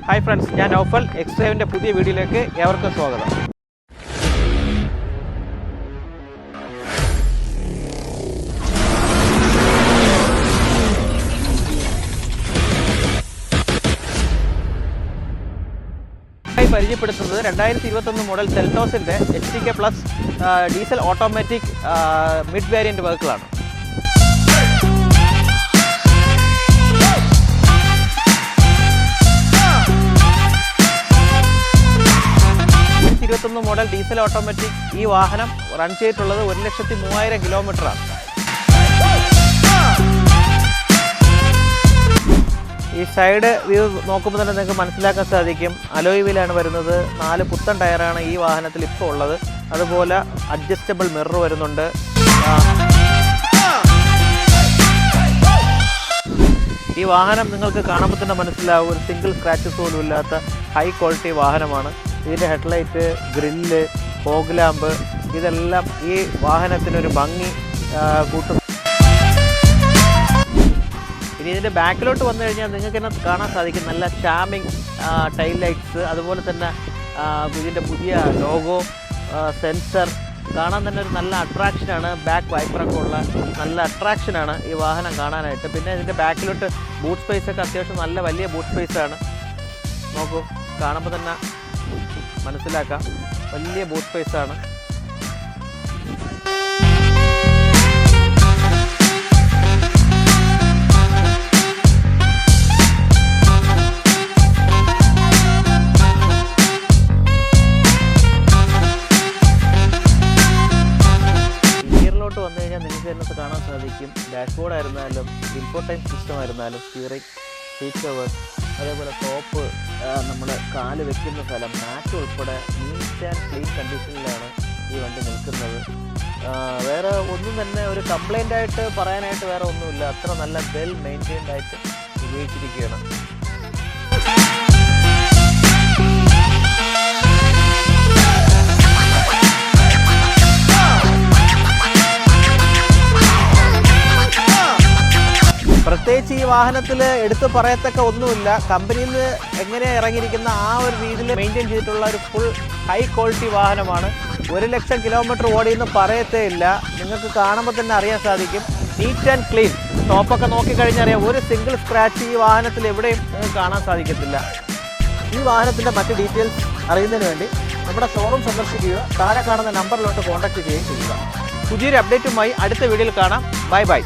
Hi friends, ഞാൻ നൗഫൽ. എക്സ്ട്രേവിൻ്റെ പുതിയ വീഡിയോയിലേക്ക് ഏവർക്കും സ്വാഗതം. പരിചയപ്പെടുത്തുന്നത് 2021 മോഡൽ സെൽറ്റോസിൻ്റെ HTK plus diesel automatic mid variant വെഹിക്കിളാണ്. മോഡൽ ഡീസൽ ഓട്ടോമാറ്റിക് ഈ വാഹനം റൺ ചെയ്തിട്ടുള്ളത് 1,03,000 കിലോമീറ്ററാണ്. ഈ സൈഡ് വ്യൂ നോക്കുമ്പോൾ തന്നെ നിങ്ങൾക്ക് മനസ്സിലാക്കാൻ സാധിക്കും, അലോയ് വീലാണ് വരുന്നത്. 4 പുത്തൻ ടയറാണ് ഈ വാഹനത്തിൽ ഇപ്പോൾ ഉള്ളത്. അതുപോലെ അഡ്ജസ്റ്റബിൾ മിറർ വരുന്നുണ്ട്. ഈ വാഹനം നിങ്ങൾക്ക് കാണുമ്പോൾ തന്നെ മനസ്സിലാവും, ഒരു സിംഗിൾ സ്ക്രാച്ചസ് പോലും ഇല്ലാത്ത ഹൈ ക്വാളിറ്റി വാഹനമാണ്. ഇതിൻ്റെ ഹെഡ്ലൈറ്റ്, ഗ്രില്ല്, ഫോഗ് ലാമ്പ് ഇതെല്ലാം ഈ വാഹനത്തിനൊരു ഭംഗി കൂട്ടും. ഇനി ഇതിൻ്റെ ബാക്കിലോട്ട് വന്നു കഴിഞ്ഞാൽ നിങ്ങൾക്ക് തന്നെ കാണാൻ സാധിക്കും നല്ല ഷാമിങ് ടൈൽ ലൈറ്റ്സ്, അതുപോലെ തന്നെ ഇതിൻ്റെ പുതിയ ലോഗോ, സെൻസർ കാണാൻ തന്നെ ഒരു നല്ല അട്രാക്ഷനാണ്. ബാക്ക് വൈപ്പറൊക്കെ ഉള്ള നല്ല അട്രാക്ഷനാണ് ഈ വാഹനം കാണാനായിട്ട്. പിന്നെ ഇതിൻ്റെ ബാക്കിലോട്ട് ബൂട്ട് സ്പേസൊക്കെ അത്യാവശ്യം നല്ല വലിയ ബൂട്ട് സ്പേസാണ്. നോക്കൂ, കാണുമ്പോൾ തന്നെ മനസ്സിലാക്കാം, വലിയ ബൂട്ട് സ്പേസാണ്. ഗിയറിലോട്ട് വന്നു കഴിഞ്ഞാൽ നിങ്ങൾക്ക് അതിനകത്ത് കാണാൻ സാധിക്കും, ഡാഷ്ബോർഡ് ആയിരുന്നാലും ഇൻഫോടൈൻമെന്റ് സിസ്റ്റം ആയിരുന്നാലും സ്റ്റിയറിംഗ്, സീറ്റ് കവർ, അതേപോലെ ടോപ്പ്, നമ്മൾ കാല് വെക്കുന്ന സ്ഥലം, മാറ്റ് ഉൾപ്പെടെ നീറ്റ് ആൻഡ് ക്ലീൻ കണ്ടീഷനിലാണ് ഈ വണ്ടി നിൽക്കുന്നത്. വേറെ ഒന്നും തന്നെ ഒരു കംപ്ലൈൻ്റ് ആയിട്ട് പറയാനായിട്ട് വേറെ ഒന്നുമില്ല. അത്ര നല്ല വെൽ മെയിൻറ്റെയിൻഡ് ആയിട്ട് ഉപയോഗിച്ചിരിക്കുകയാണ്. പ്രത്യേകിച്ച് ഈ വാഹനത്തിൽ എടുത്ത് പറയത്തക്ക ഒന്നുമില്ല. കമ്പനിയിൽ നിന്ന് എങ്ങനെ ഇറങ്ങിയിരിക്കുന്ന ആ ഒരു രീതിയിൽ മെയിൻറ്റെയിൻ ചെയ്തിട്ടുള്ള ഒരു ഫുൾ ഹൈ ക്വാളിറ്റി വാഹനമാണ്. 1,00,000 കിലോമീറ്റർ ഓടിയെന്ന് പറയത്തേ ഇല്ല. നിങ്ങൾക്ക് കാണുമ്പോൾ തന്നെ അറിയാൻ സാധിക്കും, നീറ്റ് ആൻഡ് ക്ലീൻ. ടോപ്പൊക്കെ നോക്കിക്കഴിഞ്ഞാൽ അറിയാം, ഒരു സിംഗിൾ സ്ക്രാച്ച് ഈ വാഹനത്തിൽ എവിടെയും നിങ്ങൾക്ക് കാണാൻ സാധിക്കത്തില്ല. ഈ വാഹനത്തിൻ്റെ മറ്റ് ഡീറ്റെയിൽസ് അറിയുന്നതിന് വേണ്ടി നമ്മുടെ ഷോറൂം സന്ദർശിക്കുക. താഴെ കാണുന്ന നമ്പറിലോട്ട് കോൺടാക്റ്റ് ചെയ്യുകയും ചെയ്യുക. പുതിയൊരു അപ്ഡേറ്റുമായി അടുത്ത വീഡിയോയിൽ കാണാം. Bye bye.